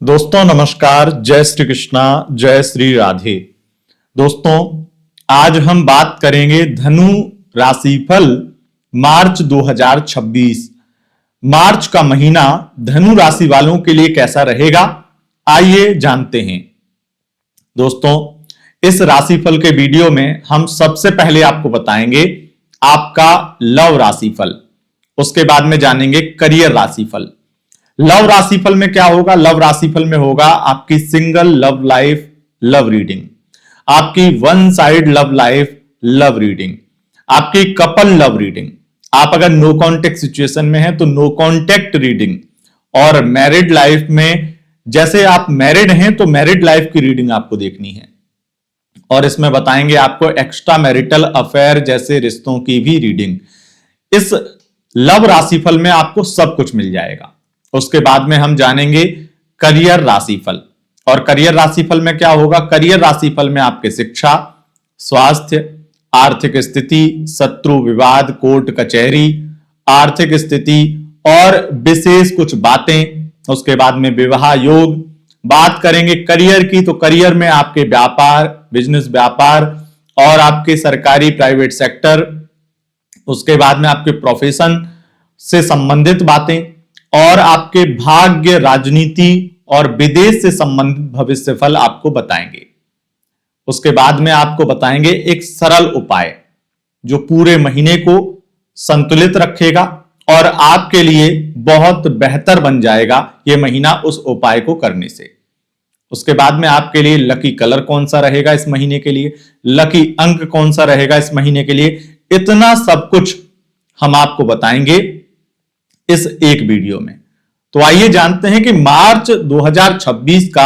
दोस्तों नमस्कार, जय श्री कृष्णा, जय श्री राधे। दोस्तों आज हम बात करेंगे धनु राशिफल मार्च 2026। मार्च का महीना धनु राशि वालों के लिए कैसा रहेगा, आइए जानते हैं। दोस्तों इस राशिफल के वीडियो में हम सबसे पहले आपको बताएंगे आपका लव राशिफल, उसके बाद में जानेंगे करियर राशिफल। लव राशिफल में क्या होगा? लव राशिफल में होगा आपकी single love life love reading, आपकी one side love life love reading, आपकी कपल लव रीडिंग, आप अगर नो कॉन्टेक्ट सिचुएशन में हैं तो नो कॉन्टेक्ट रीडिंग, और मैरिड लाइफ में जैसे आप मैरिड हैं तो मैरिड लाइफ की रीडिंग आपको देखनी है। और इसमें बताएंगे आपको एक्स्ट्रा मैरिटल अफेयर जैसे रिश्तों की भी रीडिंग। इस लव राशिफल में आपको सब कुछ मिल जाएगा। उसके बाद में हम जानेंगे करियर राशिफल, और करियर राशिफल में क्या होगा? करियर राशिफल में आपके शिक्षा, स्वास्थ्य, आर्थिक स्थिति, शत्रु विवाद, कोर्ट कचहरी, आर्थिक स्थिति और विशेष कुछ बातें। उसके बाद में विवाह योग बात करेंगे करियर की, तो करियर में आपके व्यापार, बिजनेस व्यापार और आपके सरकारी प्राइवेट सेक्टर, उसके बाद में आपके प्रोफेशन से संबंधित बातें और आपके भाग्य, राजनीति और विदेश से संबंधित भविष्य फल आपको बताएंगे। उसके बाद में आपको बताएंगे एक सरल उपाय जो पूरे महीने को संतुलित रखेगा और आपके लिए बहुत बेहतर बन जाएगा ये महीना उस उपाय को करने से। उसके बाद में आपके लिए लकी कलर कौन सा रहेगा इस महीने के लिए, लकी अंक कौन सा रहेगा इस महीने के लिए, इतना सब कुछ हम आपको बताएंगे इस एक वीडियो में। तो आइए जानते हैं कि मार्च 2026 का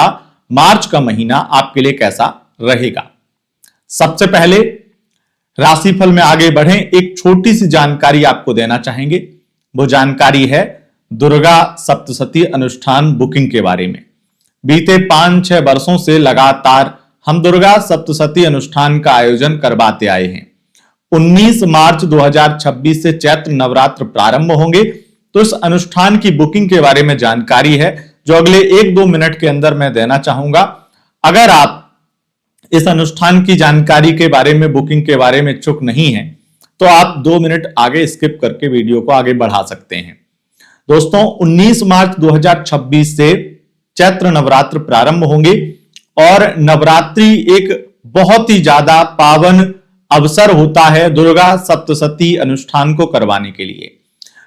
मार्च का महीना आपके लिए कैसा रहेगा। सबसे पहले राशिफल में आगे बढ़ें, एक छोटी सी जानकारी आपको देना चाहेंगे। वो जानकारी है दुर्गा सप्तशती अनुष्ठान बुकिंग के बारे में। बीते 5-6 वर्षों से लगातार हम दुर्गा सप्तशती अनुष्ठान का आयोजन करवाते आए हैं। 19 मार्च 2026 से चैत्र नवरात्र प्रारंभ होंगे, तो इस अनुष्ठान की बुकिंग के बारे में जानकारी है जो अगले 1-2 मिनट के अंदर मैं देना चाहूंगा। अगर आप इस अनुष्ठान की जानकारी के बारे में, बुकिंग के बारे में इच्छुक नहीं है तो आप 2 मिनट आगे स्किप करके वीडियो को आगे बढ़ा सकते हैं। दोस्तों 19 मार्च 2026 से चैत्र नवरात्र प्रारंभ होंगे और नवरात्रि एक बहुत ही ज्यादा पावन अवसर होता है दुर्गा सप्तशती अनुष्ठान को करवाने के लिए।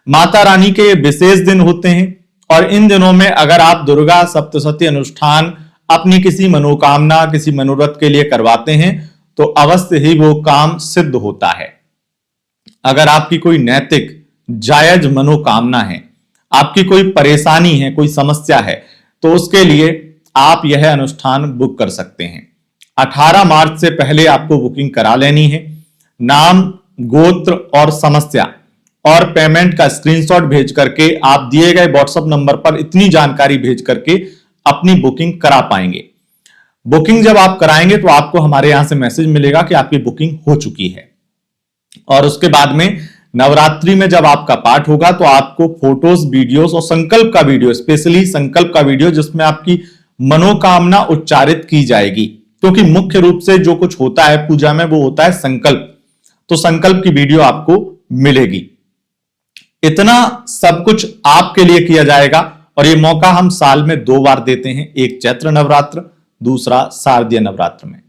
माता रानी के विशेष दिन होते हैं और इन दिनों में अगर आप दुर्गा सप्तशती अनुष्ठान अपनी किसी मनोकामना, किसी मनोरथ के लिए करवाते हैं तो अवश्य ही वो काम सिद्ध होता है। अगर आपकी कोई नैतिक जायज मनोकामना है, आपकी कोई परेशानी है, कोई समस्या है, तो उसके लिए आप यह अनुष्ठान बुक कर सकते हैं। 18 मार्च से पहले आपको बुकिंग करा लेनी है। नाम, गोत्र और समस्या और पेमेंट का स्क्रीनशॉट भेज करके आप दिए गए व्हाट्सएप नंबर पर इतनी जानकारी भेज करके अपनी बुकिंग करा पाएंगे। बुकिंग जब आप कराएंगे तो आपको हमारे यहां से मैसेज मिलेगा कि आपकी बुकिंग हो चुकी है। और उसके बाद में नवरात्रि में जब आपका पाठ होगा तो आपको फोटोज, वीडियोस और संकल्प का वीडियो, स्पेशली संकल्प का वीडियो जिसमें आपकी मनोकामना उच्चारित की जाएगी, क्योंकि मुख्य रूप से जो कुछ होता है पूजा में वो होता है संकल्प, तो संकल्प की वीडियो आपको मिलेगी। इतना सब कुछ आपके लिए किया जाएगा और ये मौका हम साल में 2 बार देते हैं, एक चैत्र नवरात्र, दूसरा शारदीय नवरात्र में।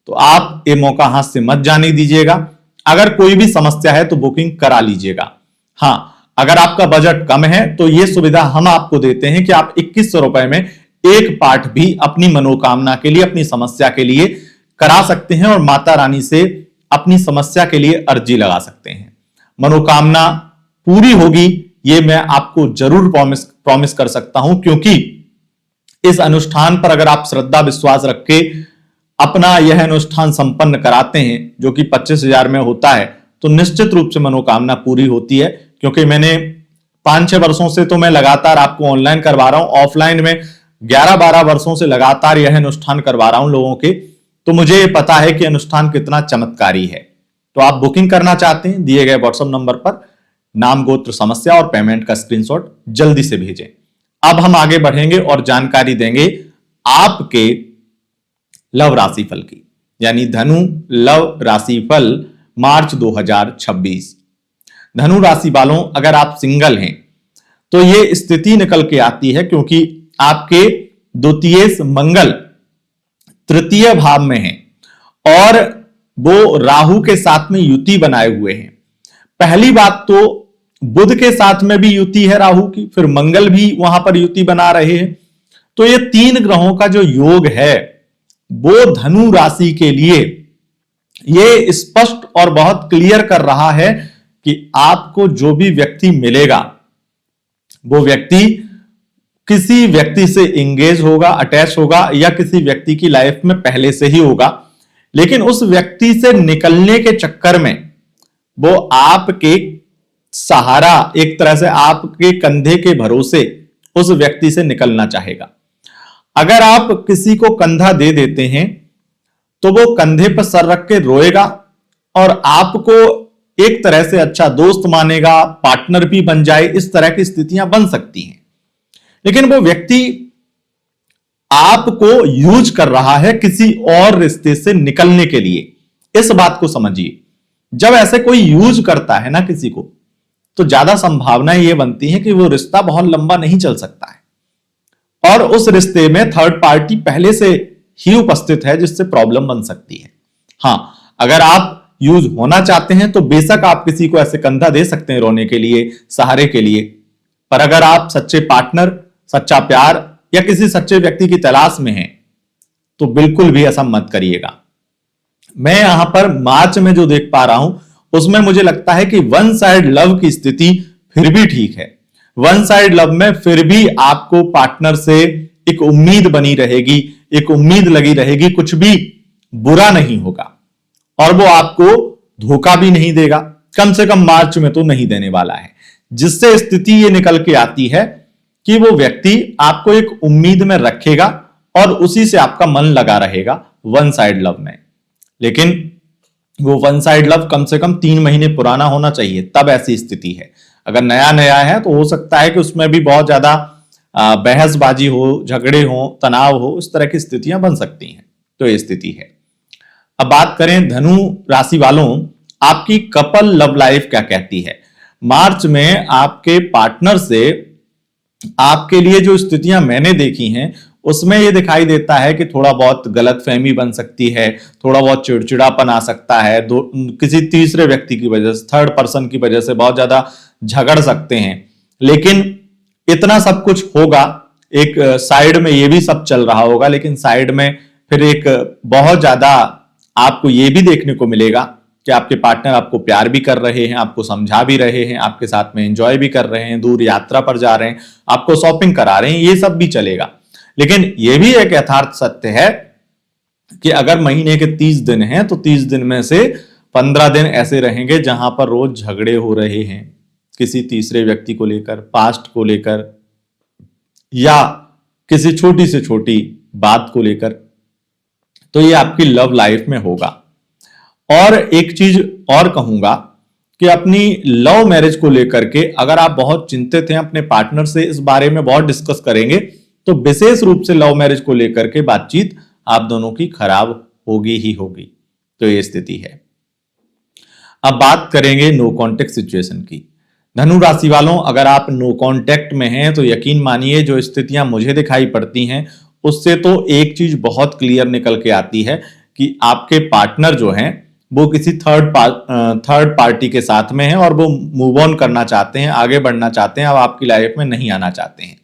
तो आप ये मौका हाथ से मत जाने दीजिएगा। अगर कोई भी समस्या है तो बुकिंग करा लीजिएगा। हां, अगर आपका बजट कम है तो ये सुविधा हम आपको देते हैं कि आप 2100 रुपए में एक पाठ भी अपनी मनोकामना के लिए, अपनी समस्या के लिए करा सकते हैं और माता रानी से अपनी समस्या के लिए अर्जी लगा सकते हैं। मनोकामना पूरी होगी ये मैं आपको जरूर प्रॉमिस कर सकता हूं, क्योंकि इस अनुष्ठान पर अगर आप श्रद्धा विश्वास रख के अपना यह अनुष्ठान संपन्न कराते हैं जो कि 25,000 में होता है, तो निश्चित रूप से मनोकामना पूरी होती है। क्योंकि मैंने 5-6 वर्षों से तो मैं लगातार आपको ऑनलाइन करवा रहा हूं, ऑफलाइन में 11-12 वर्षों से लगातार यह अनुष्ठान करवा रहा हूं लोगों के, तो मुझे पता है कि अनुष्ठान कितना चमत्कारी है। तो आप बुकिंग करना चाहते हैं, दिए गए व्हाट्सएप नंबर पर नाम, गोत्र, समस्या और पेमेंट का स्क्रीनशॉट जल्दी से भेजें। अब हम आगे बढ़ेंगे और जानकारी देंगे आपके लव राशिफल की, यानी धनु लव राशिफल मार्च 2026। धनु राशि वालों, अगर आप सिंगल हैं तो ये स्थिति निकल के आती है, क्योंकि आपके द्वितीय मंगल तृतीय भाव में है और वो राहु के साथ में युति बनाए हुए हैं। पहली बात तो बुध के साथ में भी युति है राहु की, फिर मंगल भी वहां पर युति बना रहे हैं। तो ये तीन ग्रहों का जो योग है वो धनु राशि के लिए ये स्पष्ट और बहुत क्लियर कर रहा है कि आपको जो भी व्यक्ति मिलेगा वो व्यक्ति किसी व्यक्ति से इंगेज होगा, अटैच होगा, या किसी व्यक्ति की लाइफ में पहले से ही होगा, लेकिन उस व्यक्ति से निकलने के चक्कर में वो आपके सहारा, एक तरह से आपके कंधे के भरोसे उस व्यक्ति से निकलना चाहेगा। अगर आप किसी को कंधा दे देते हैं तो वो कंधे पर सर रख के रोएगा और आपको एक तरह से अच्छा दोस्त मानेगा, पार्टनर भी बन जाए, इस तरह की स्थितियां बन सकती हैं। लेकिन वो व्यक्ति आपको यूज कर रहा है किसी और रिश्ते से निकलने के लिए। इस बात को समझिए, जब ऐसे कोई यूज करता है ना किसी को, तो ज्यादा संभावनाएं ये बनती हैं कि वो रिश्ता बहुत लंबा नहीं चल सकता है और उस रिश्ते में थर्ड पार्टी पहले से ही उपस्थित है, जिससे प्रॉब्लम बन सकती है। हां, अगर आप यूज होना चाहते हैं तो बेशक आप किसी को ऐसे कंधा दे सकते हैं रोने के लिए, सहारे के लिए, पर अगर आप सच्चे पार्टनर, सच्चा प्यार या किसी सच्चे व्यक्ति की तलाश में हैं तो बिल्कुल भी ऐसा मत करिएगा। मैं यहां पर मार्च में जो देख पा रहा हूं उसमें मुझे लगता है कि वन साइड लव की स्थिति फिर भी ठीक है। वन साइड लव में फिर भी आपको पार्टनर से एक उम्मीद बनी रहेगी, एक उम्मीद लगी रहेगी, कुछ भी बुरा नहीं होगा और वो आपको धोखा भी नहीं देगा, कम से कम मार्च में तो नहीं देने वाला है। जिससे स्थिति ये निकल के आती है कि वो व्यक्ति आपको एक उम्मीद में रखेगा और उसी से आपका मन लगा रहेगा वन साइड लव में। लेकिन वो वन साइड लव कम से कम 3 महीने पुराना होना चाहिए, तब ऐसी स्थिति है। अगर नया नया है तो हो सकता है कि उसमें भी बहुत ज्यादा बहसबाजी हो, झगड़े हो, तनाव हो, इस तरह की स्थितियां बन सकती हैं। तो ये स्थिति है। अब बात करें धनु राशि वालों, आपकी कपल लव लाइफ क्या कहती है। मार्च में आपके पार्टनर से आपके लिए जो स्थितियां मैंने देखी हैं उसमें यह दिखाई देता है कि थोड़ा बहुत गलतफहमी बन सकती है, थोड़ा बहुत चिड़चिड़ापन आ सकता है, किसी तीसरे व्यक्ति की वजह से, थर्ड पर्सन की वजह से बहुत ज्यादा झगड़ सकते हैं। लेकिन इतना सब कुछ होगा, एक साइड में ये भी सब चल रहा होगा, लेकिन साइड में फिर एक बहुत ज्यादा आपको ये भी देखने को मिलेगा कि आपके पार्टनर आपको प्यार भी कर रहे हैं, आपको समझा भी रहे हैं, आपके साथ में एंजॉय भी कर रहे हैं, दूर यात्रा पर जा रहे हैं, आपको शॉपिंग करा रहे हैं, ये सब भी चलेगा। लेकिन यह भी एक यथार्थ सत्य है कि अगर महीने के 30 दिन हैं तो 30 दिन में से 15 दिन ऐसे रहेंगे जहां पर रोज झगड़े हो रहे हैं किसी तीसरे व्यक्ति को लेकर, पास्ट को लेकर, या किसी छोटी से छोटी बात को लेकर। तो ये आपकी लव लाइफ में होगा। और एक चीज और कहूंगा कि अपनी लव मैरिज को लेकर के अगर आप बहुत चिंतित हैं, अपने पार्टनर से इस बारे में बहुत डिस्कस करेंगे तो विशेष रूप से लव मैरिज को लेकर के बातचीत आप दोनों की खराब होगी ही होगी। तो ये स्थिति है। अब बात करेंगे नो कॉन्टेक्ट सिचुएशन की। धनु राशि वालों, अगर आप नो कॉन्टेक्ट में हैं तो यकीन मानिए जो स्थितियां मुझे दिखाई पड़ती हैं उससे तो एक चीज बहुत क्लियर निकल के आती है कि आपके पार्टनर जो हैं वो किसी थर्ड पार्टी के साथ में है और वो मूव ऑन करना चाहते हैं, आगे बढ़ना चाहते हैं, अब आपकी लाइफ में नहीं आना चाहते हैं।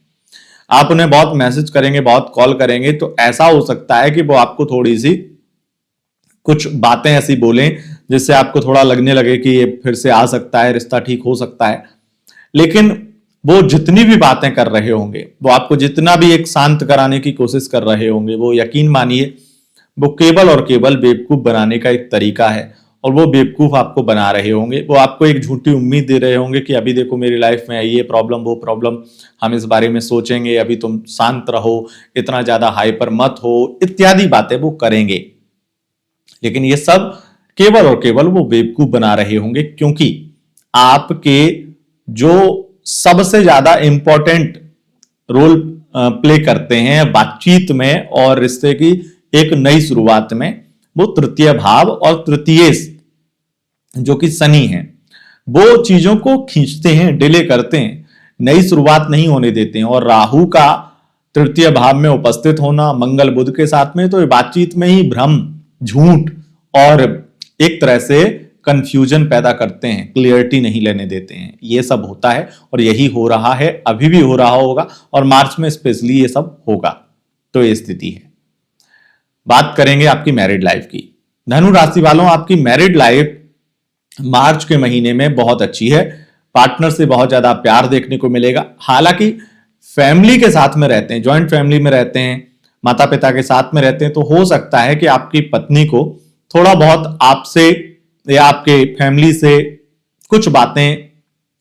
आप उन्हें बहुत मैसेज करेंगे, बहुत कॉल करेंगे तो ऐसा हो सकता है कि वो आपको थोड़ी सी कुछ बातें ऐसी बोलें जिससे आपको थोड़ा लगने लगे कि ये फिर से आ सकता है, रिश्ता ठीक हो सकता है। लेकिन वो जितनी भी बातें कर रहे होंगे, वो आपको जितना भी एक शांत कराने की कोशिश कर रहे होंगे, वो यकीन मानिए वो केवल और केवल बेवकूफ बनाने का एक तरीका है और वो बेवकूफ आपको बना रहे होंगे। वो आपको एक झूठी उम्मीद दे रहे होंगे कि अभी देखो मेरी लाइफ में ये प्रॉब्लम, वो प्रॉब्लम, हम इस बारे में सोचेंगे, अभी तुम शांत रहो, इतना ज्यादा हाइपर मत हो, इत्यादि बातें वो करेंगे। लेकिन ये सब केवल और केवल वो बेवकूफ बना रहे होंगे, क्योंकि आपके जो सबसे ज्यादा इंपॉर्टेंट रोल प्ले करते हैं बातचीत में और रिश्ते की एक नई शुरुआत में, वो तृतीय भाव और तृतीय जो कि शनि है, वो चीजों को खींचते हैं, डिले करते हैं, नई शुरुआत नहीं होने देते हैं। और राहु का तृतीय भाव में उपस्थित होना मंगल बुध के साथ में, तो ये बातचीत में ही भ्रम, झूठ और एक तरह से कंफ्यूजन पैदा करते हैं, क्लियरिटी नहीं लेने देते हैं। ये सब होता है और यही हो रहा है, अभी भी हो रहा होगा और मार्च में स्पेशली ये सब होगा। तो ये स्थिति है। बात करेंगे आपकी मैरिड लाइफ की। धनु राशि वालों, आपकी मैरिड लाइफ मार्च के महीने में बहुत अच्छी है। पार्टनर से बहुत ज्यादा प्यार देखने को मिलेगा। हालांकि फैमिली के साथ में रहते हैं, ज्वाइंट फैमिली में रहते हैं, माता पिता के साथ में रहते हैं, तो हो सकता है कि आपकी पत्नी को थोड़ा बहुत आपसे या आपके फैमिली से कुछ बातें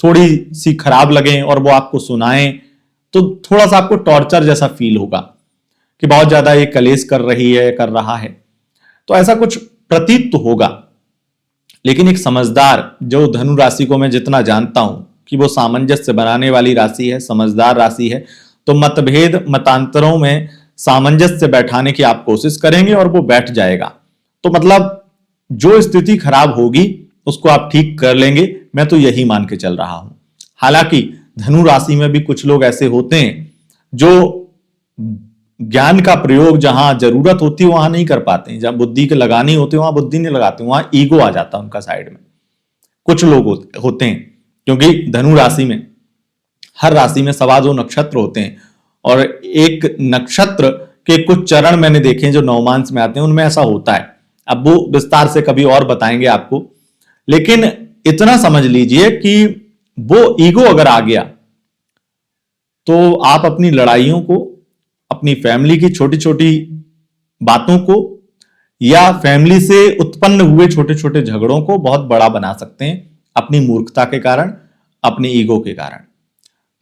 थोड़ी सी खराब लगें और वो आपको सुनाएं, तो थोड़ा सा आपको टॉर्चर जैसा फील होगा कि बहुत ज्यादा ये कलेश कर रही है, कर रहा है। तो ऐसा कुछ प्रतीत तो होगा। लेकिन एक समझदार, जो धनु राशि को मैं जितना जानता हूं कि वो सामंजस्य बनाने वाली राशि है, समझदार राशि है, तो मतभेद मतांतरों में सामंजस्य बैठाने की आप कोशिश करेंगे और वो बैठ जाएगा। तो मतलब जो स्थिति खराब होगी उसको आप ठीक कर लेंगे, मैं तो यही मान के चल रहा हूं। हालांकि धनु राशि में भी कुछ लोग ऐसे होते हैं जो ज्ञान का प्रयोग जहां जरूरत होती है वहां नहीं कर पाते हैं, जहां बुद्धि के लगानी होती है वहां बुद्धि नहीं लगाते, वहां ईगो आ जाता है उनका साइड में। कुछ लोग होते हैं, क्योंकि धनु राशि में हर राशि में 2.25 नक्षत्र होते हैं और एक नक्षत्र के कुछ चरण मैंने देखे हैं जो नवमांश में आते हैं, उनमें ऐसा होता है। अब वो विस्तार से कभी और बताएंगे आपको, लेकिन इतना समझ लीजिए कि वो ईगो अगर आ गया तो आप अपनी लड़ाइयों को, अपनी फैमिली की छोटी छोटी बातों को या फैमिली से उत्पन्न हुए छोटे छोटे झगड़ों को बहुत बड़ा बना सकते हैं अपनी मूर्खता के कारण, अपने ईगो के कारण।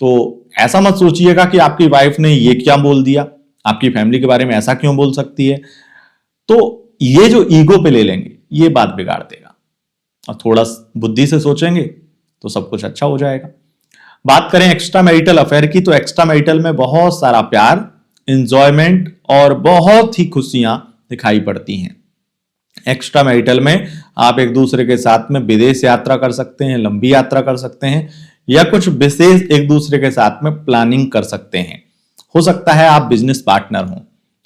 तो ऐसा मत सोचिएगा कि आपकी वाइफ ने ये क्या बोल दिया, आपकी फैमिली के बारे में ऐसा क्यों बोल सकती है। तो ये जो ईगो पे ले लेंगे ये बात बिगाड़ देगा, और थोड़ा बुद्धि से सोचेंगे तो सब कुछ अच्छा हो जाएगा। बात करें एक्स्ट्रा मैरिटल अफेयर की, तो एक्स्ट्रा मैरिटल में बहुत सारा प्यार, एंजॉयमेंट और बहुत ही खुशियां दिखाई पड़ती हैं। एक्स्ट्रा मैरिटल में आप एक दूसरे के साथ में विदेश यात्रा कर सकते हैं, लंबी यात्रा कर सकते हैं, या कुछ विशेष एक दूसरे के साथ में प्लानिंग कर सकते हैं। हो सकता है आप बिजनेस पार्टनर हो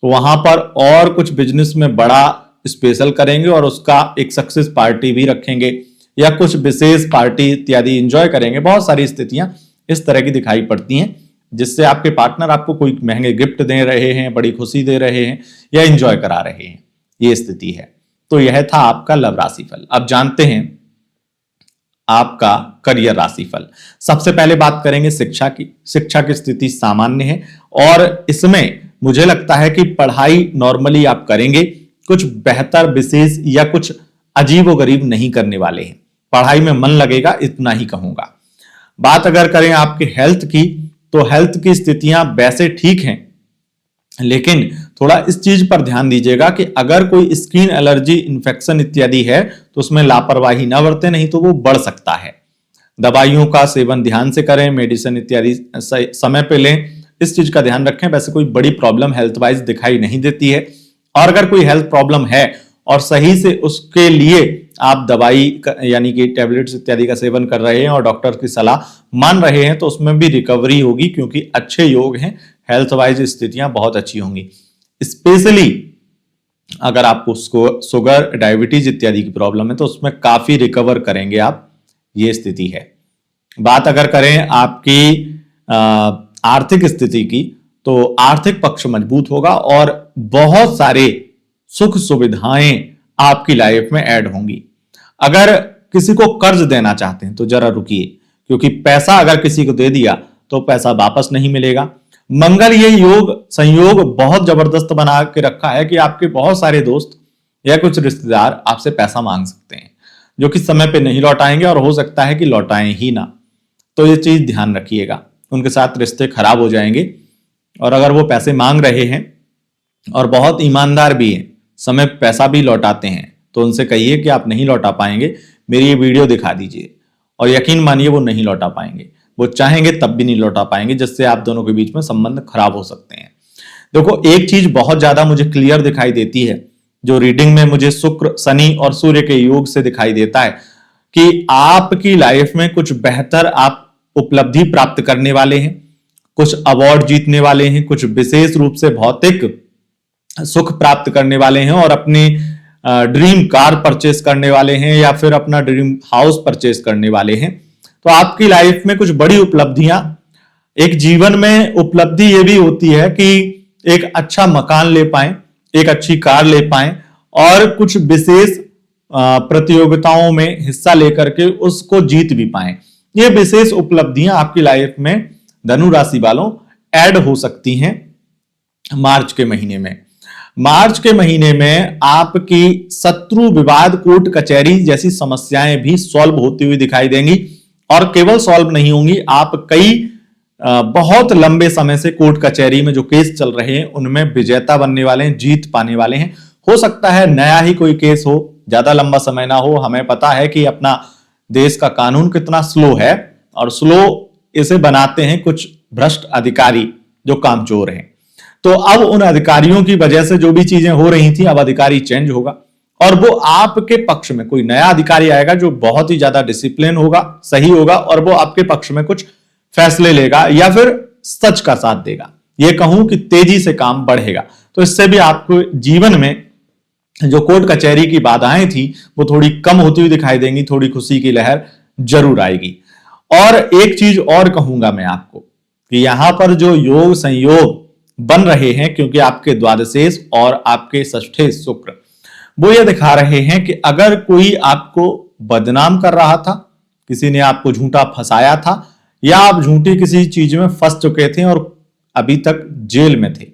तो वहां पर और कुछ बिजनेस में बड़ा स्पेशल करेंगे और उसका एक सक्सेस पार्टी भी रखेंगे, या कुछ विशेष पार्टी इत्यादि एंजॉय करेंगे। बहुत सारी स्थितियां इस तरह की दिखाई पड़ती हैं जिससे आपके पार्टनर आपको कोई महंगे गिफ्ट दे रहे हैं, बड़ी खुशी दे रहे हैं या एंजॉय करा रहे हैं। ये स्थिति है। तो यह था आपका लव राशिफल। अब जानते हैं आपका करियर राशिफल। सबसे पहले बात करेंगे शिक्षा की। शिक्षा की स्थिति सामान्य है और इसमें मुझे लगता है कि पढ़ाई नॉर्मली आप करेंगे, कुछ बेहतर विशेष या कुछ अजीबोगरीब नहीं करने वाले हैं। पढ़ाई में मन लगेगा, इतना ही कहूंगा। बात अगर करें आपके हेल्थ की, तो हेल्थ की स्थितियां वैसे ठीक हैं, लेकिन थोड़ा इस चीज पर ध्यान दीजिएगा कि अगर कोई स्किन एलर्जी, इंफेक्शन इत्यादि है तो उसमें लापरवाही ना बरतें, नहीं तो वो बढ़ सकता है। दवाइयों का सेवन ध्यान से करें, मेडिसिन इत्यादि समय पे लें, इस चीज का ध्यान रखें। वैसे कोई बड़ी प्रॉब्लम हेल्थ वाइज दिखाई नहीं देती है, और अगर कोई हेल्थ प्रॉब्लम है और सही से उसके लिए आप दवाई यानी कि टैबलेट्स इत्यादि का सेवन कर रहे हैं और डॉक्टर की सलाह मान रहे हैं, तो उसमें भी रिकवरी होगी, क्योंकि अच्छे योग हैं, हेल्थ वाइज स्थितियां बहुत अच्छी होंगी। स्पेशली अगर आपको शुगर, डायबिटीज इत्यादि की प्रॉब्लम है तो उसमें काफी रिकवर करेंगे आप, ये स्थिति है। बात अगर करें आपकी आर्थिक स्थिति की, तो आर्थिक पक्ष मजबूत होगा और बहुत सारे सुख सुविधाएं आपकी लाइफ में ऐड होंगी। अगर किसी को कर्ज देना चाहते हैं तो जरा रुकिए, क्योंकि पैसा अगर किसी को दे दिया तो पैसा वापस नहीं मिलेगा। मंगल ये योग संयोग बहुत जबरदस्त बना के रखा है कि आपके बहुत सारे दोस्त या कुछ रिश्तेदार आपसे पैसा मांग सकते हैं, जो कि समय पे नहीं लौटाएंगे और हो सकता है कि लौटाएं ही ना। तो ये चीज ध्यान रखिएगा, उनके साथ रिश्ते खराब हो जाएंगे। और अगर वो पैसे मांग रहे हैं और बहुत ईमानदार भी हैं, समय पैसा भी लौटाते हैं, तो उनसे कहिए कि आप नहीं लौटा पाएंगे, मेरी ये वीडियो दिखा दीजिए, और यकीन मानिए वो नहीं लौटा पाएंगे। वो चाहेंगे तब भी नहीं लौटा पाएंगे, जिससे आप दोनों के बीच में संबंध खराब हो सकते हैं। देखो, एक चीज बहुत ज्यादा मुझे क्लियर दिखाई देती है, जो रीडिंग में मुझे शुक्र, शनि और सूर्य के योग से दिखाई देता है, कि आपकी लाइफ में कुछ बेहतर आप उपलब्धि प्राप्त करने वाले हैं, कुछ अवार्ड जीतने वाले हैं, कुछ विशेष रूप से भौतिक सुख प्राप्त करने वाले हैं और अपनी ड्रीम कार परचेस करने वाले हैं या फिर अपना ड्रीम हाउस परचेस करने वाले हैं। तो आपकी लाइफ में कुछ बड़ी उपलब्धियां, एक जीवन में उपलब्धि ये भी होती है कि एक अच्छा मकान ले पाए, एक अच्छी कार ले पाए और कुछ विशेष प्रतियोगिताओं में हिस्सा लेकर के उसको जीत भी पाए। ये विशेष उपलब्धियां आपकी लाइफ में धनु राशि वालों ऐड हो सकती हैं मार्च के महीने में। मार्च के महीने में आपकी शत्रु, विवाद, कोर्ट कचहरी जैसी समस्याएं भी सॉल्व होती हुई दिखाई देंगी और केवल सॉल्व नहीं होंगी, आप कई बहुत लंबे समय से कोर्ट कचहरी में जो केस चल रहे हैं उनमें विजेता बनने वाले हैं, जीत पाने वाले हैं। हो सकता है नया ही कोई केस हो, ज्यादा लंबा समय ना हो। हमें पता है कि अपना देश का कानून कितना स्लो है और स्लो इसे बनाते हैं कुछ भ्रष्ट अधिकारी जो कामचोर हैं। तो अब उन अधिकारियों की वजह से जो भी चीजें हो रही थी, अब अधिकारी चेंज होगा और वो आपके पक्ष में कोई नया अधिकारी आएगा जो बहुत ही ज्यादा डिसिप्लिन होगा, सही होगा और वो आपके पक्ष में कुछ फैसले लेगा या फिर सच का साथ देगा। ये कहूं कि तेजी से काम बढ़ेगा। तो इससे भी आपको जीवन में जो कोर्ट कचहरी की बाधाएं थी वो थोड़ी कम होती हुई दिखाई देंगी, थोड़ी खुशी की लहर जरूर आएगी। और एक चीज और कहूंगा मैं आपको कि यहां पर जो योग संयोग बन रहे हैं, क्योंकि आपके द्वादशेश और आपके षष्ठे शुक्र वो ये दिखा रहे हैं कि अगर कोई आपको बदनाम कर रहा था, किसी ने आपको झूठा फंसाया था या आप झूठी किसी चीज में फंस चुके थे और अभी तक जेल में थे,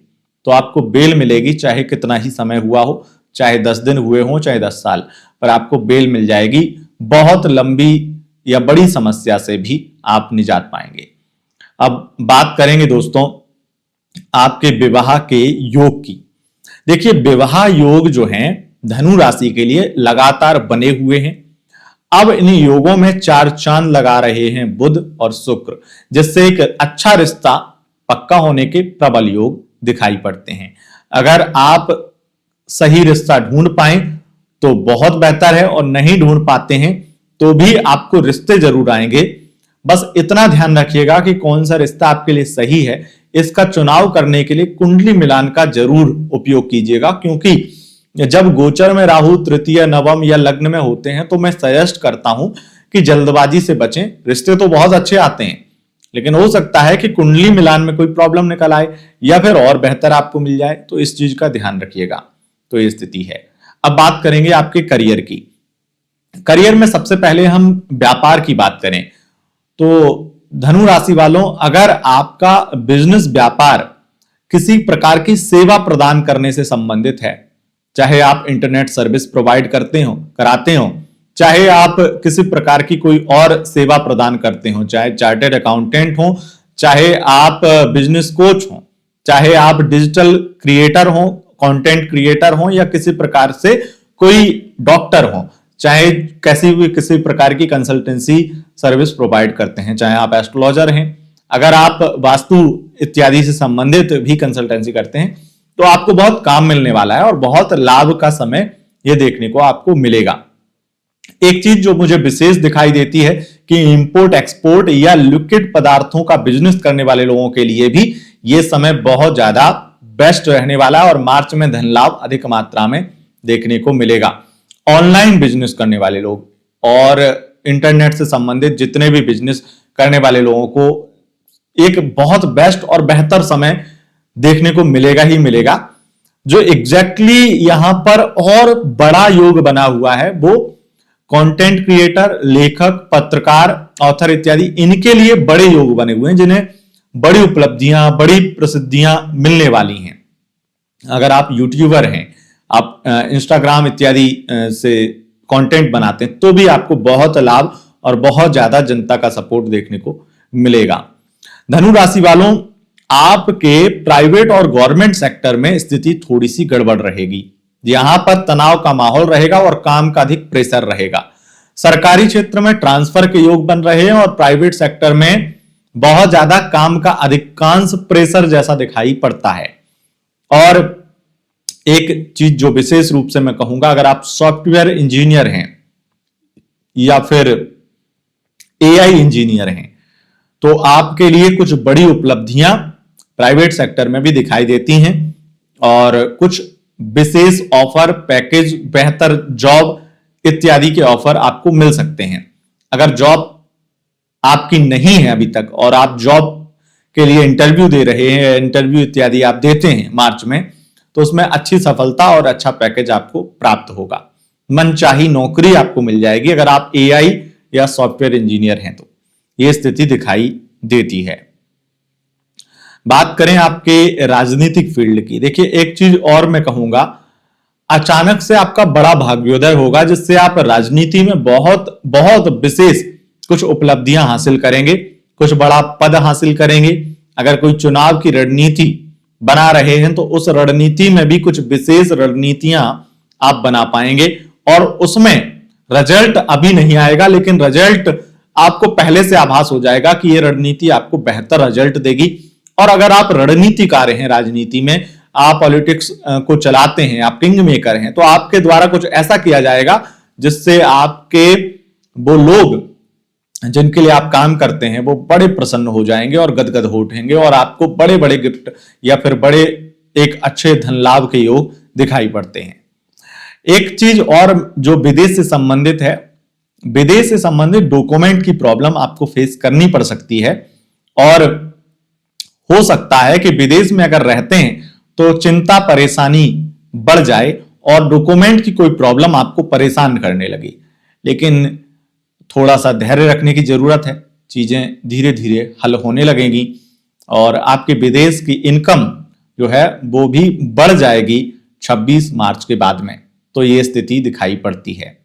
तो आपको बेल मिलेगी, चाहे कितना ही समय हुआ हो, चाहे 10 दिन हुए हो, चाहे 10 साल, पर आपको बेल मिल जाएगी। बहुत लंबी या बड़ी समस्या से भी आप निजात पाएंगे। अब बात करेंगे दोस्तों आपके विवाह के योग की। देखिए, विवाह योग जो हैं धनु राशि के लिए लगातार बने हुए हैं। अब इन योगों में 4 चांद लगा रहे हैं बुध और शुक्र, जिससे एक अच्छा रिश्ता पक्का होने के प्रबल योग दिखाई पड़ते हैं। अगर आप सही रिश्ता ढूंढ पाए तो बहुत बेहतर है और नहीं ढूंढ पाते हैं तो भी आपको रिश्ते जरूर आएंगे। बस इतना ध्यान रखिएगा कि कौन सा रिश्ता आपके लिए सही है, इसका चुनाव करने के लिए कुंडली मिलान का जरूर उपयोग कीजिएगा, क्योंकि जब गोचर में राहु तृतीय, नवम या लग्न में होते हैं तो मैं सजेस्ट करता हूं कि जल्दबाजी से बचें। रिश्ते तो बहुत अच्छे आते हैं, लेकिन हो सकता है कि कुंडली मिलान में कोई प्रॉब्लम निकल आए या फिर और बेहतर आपको मिल जाए, तो इस चीज का ध्यान रखिएगा। तो ये स्थिति है। अब बात करेंगे आपके करियर की। करियर में सबसे पहले हम व्यापार की बात करें तो धनु राशि वालों, अगर आपका बिजनेस व्यापार किसी प्रकार की सेवा प्रदान करने से संबंधित है, चाहे आप इंटरनेट सर्विस प्रोवाइड कराते हो, चाहे आप किसी प्रकार की कोई और सेवा प्रदान करते हो, चाहे चार्टर्ड अकाउंटेंट हो, चाहे आप बिजनेस कोच हो, चाहे आप डिजिटल क्रिएटर हो, कंटेंट क्रिएटर हो या किसी प्रकार से कोई डॉक्टर हो, चाहे किसी प्रकार की कंसल्टेंसी सर्विस प्रोवाइड करते हैं, चाहे आप एस्ट्रोलॉजर हैं, अगर आप वास्तु इत्यादि से संबंधित भी कंसल्टेंसी करते हैं, तो आपको बहुत काम मिलने वाला है और बहुत लाभ का समय यह देखने को आपको मिलेगा। एक चीज जो मुझे विशेष दिखाई देती है कि इंपोर्ट एक्सपोर्ट या लिक्विड पदार्थों का बिजनेस करने वाले लोगों के लिए भी यह समय बहुत ज्यादा बेस्ट रहने वाला है और मार्च में धन लाभ अधिक मात्रा में देखने को मिलेगा। ऑनलाइन बिजनेस करने वाले लोग और इंटरनेट से संबंधित जितने भी बिजनेस करने वाले लोगों को एक बहुत बेस्ट और बेहतर समय देखने को मिलेगा ही मिलेगा। जो एग्जैक्टली यहां पर और बड़ा योग बना हुआ है वो कंटेंट क्रिएटर, लेखक, पत्रकार, ऑथर इत्यादि, इनके लिए बड़े योग बने हुए हैं, जिन्हें बड़ी उपलब्धियां, बड़ी प्रसिद्धियां मिलने वाली हैं। अगर आप यूट्यूबर हैं, आप इंस्टाग्राम इत्यादि से कंटेंट बनाते हैं, तो भी आपको बहुत लाभ और बहुत ज्यादा जनता का सपोर्ट देखने को मिलेगा। धनु राशि वालों, आपके प्राइवेट और गवर्नमेंट सेक्टर में स्थिति थोड़ी सी गड़बड़ रहेगी। यहां पर तनाव का माहौल रहेगा और काम का अधिक प्रेशर रहेगा। सरकारी क्षेत्र में ट्रांसफर के योग बन रहे हैं और प्राइवेट सेक्टर में बहुत ज्यादा काम का अधिकांश प्रेशर जैसा दिखाई पड़ता है। और एक चीज जो विशेष रूप से मैं कहूंगा, अगर आप सॉफ्टवेयर इंजीनियर हैं या फिर एआई इंजीनियर हैं तो आपके लिए कुछ बड़ी उपलब्धियां प्राइवेट सेक्टर में भी दिखाई देती हैं और कुछ विशेष ऑफर, पैकेज, बेहतर जॉब इत्यादि के ऑफर आपको मिल सकते हैं। अगर जॉब आपकी नहीं है अभी तक और आप जॉब के लिए इंटरव्यू दे रहे हैं, इंटरव्यू इत्यादि आप देते हैं मार्च में, तो उसमें अच्छी सफलता और अच्छा पैकेज आपको प्राप्त होगा। मनचाही नौकरी आपको मिल जाएगी अगर आप एआई या सॉफ्टवेयर इंजीनियर हैं तो यह स्थिति दिखाई देती है। बात करें आपके राजनीतिक फील्ड की, देखिए एक चीज और मैं कहूंगा, अचानक से आपका बड़ा भाग्योदय होगा जिससे आप राजनीति में बहुत बहुत विशेष कुछ उपलब्धियां हासिल करेंगे, कुछ बड़ा पद हासिल करेंगे। अगर कोई चुनाव की रणनीति बना रहे हैं तो उस रणनीति में भी कुछ विशेष रणनीतियां आप बना पाएंगे और उसमें रिजल्ट अभी नहीं आएगा, लेकिन रिजल्ट आपको पहले से आभास हो जाएगा कि यह रणनीति आपको बेहतर रिजल्ट देगी। और अगर आप रणनीतिकार हैं, राजनीति में आप पॉलिटिक्स को चलाते हैं, आप किंग मेकर हैं, तो आपके द्वारा कुछ ऐसा किया जाएगा जिससे आपके वो लोग जिनके लिए आप काम करते हैं वो बड़े प्रसन्न हो जाएंगे और गदगद हो उठेंगे और आपको बड़े बड़े गिफ्ट या फिर बड़े एक अच्छे धन लाभ के योग दिखाई पड़ते हैं। एक चीज और जो विदेश से संबंधित है, विदेश से संबंधित डॉक्यूमेंट की प्रॉब्लम आपको फेस करनी पड़ सकती है और हो सकता है कि विदेश में अगर रहते हैं तो चिंता परेशानी बढ़ जाए और डॉक्यूमेंट की कोई प्रॉब्लम आपको परेशान करने लगे, लेकिन थोड़ा सा धैर्य रखने की जरूरत है, चीजें धीरे धीरे हल होने लगेंगी और आपके विदेश की इनकम जो है वो भी बढ़ जाएगी 26 मार्च के बाद में, तो ये स्थिति दिखाई पड़ती है।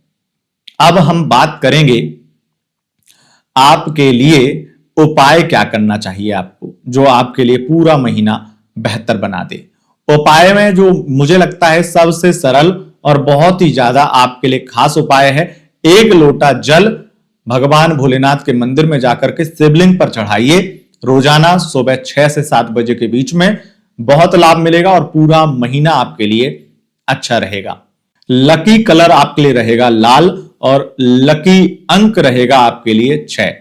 अब हम बात करेंगे आपके लिए उपाय क्या करना चाहिए आपको जो आपके लिए पूरा महीना बेहतर बना दे। उपाय में जो मुझे लगता है सबसे सरल और बहुत ही ज्यादा आपके लिए खास उपाय है, 1 लोटा जल भगवान भोलेनाथ के मंदिर में जाकर के शिवलिंग पर चढ़ाइए रोजाना सुबह 6 से 7 बजे के बीच में। बहुत लाभ मिलेगा और पूरा महीना आपके लिए अच्छा रहेगा। लकी कलर आपके लिए रहेगा लाल और लकी अंक रहेगा आपके लिए 6।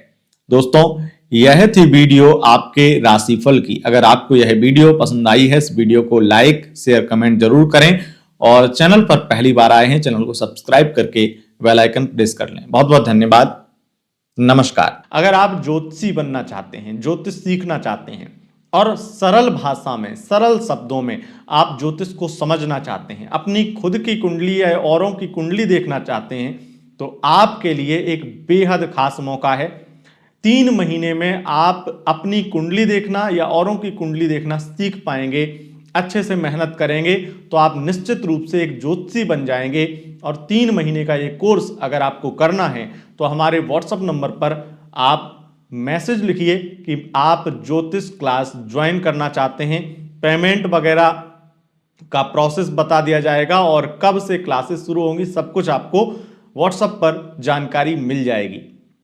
दोस्तों यह थी वीडियो आपके राशिफल की। अगर आपको यह वीडियो पसंद आई है, इस वीडियो को लाइक शेयर कमेंट जरूर करें और चैनल पर पहली बार आए हैं चैनल को सब्सक्राइब करके बेल आइकन प्रेस कर लें। बहुत बहुत धन्यवाद, नमस्कार। अगर आप ज्योतिषी बनना चाहते हैं, ज्योतिष सीखना चाहते हैं और सरल भाषा में, सरल शब्दों में आप ज्योतिष को समझना चाहते हैं, अपनी खुद की कुंडली या औरों की कुंडली देखना चाहते हैं, तो आपके लिए एक बेहद खास मौका है। 3 महीने में आप अपनी कुंडली देखना या औरों की कुंडली देखना सीख पाएंगे। अच्छे से मेहनत करेंगे तो आप निश्चित रूप से एक ज्योतिषी बन जाएंगे। और 3 महीने का ये कोर्स अगर आपको करना है तो हमारे व्हाट्सएप नंबर पर आप मैसेज लिखिए कि आप ज्योतिष क्लास ज्वाइन करना चाहते हैं। पेमेंट वगैरह का प्रोसेस बता दिया जाएगा और कब से क्लासेस शुरू होंगी सब कुछ आपको व्हाट्सएप पर जानकारी मिल जाएगी।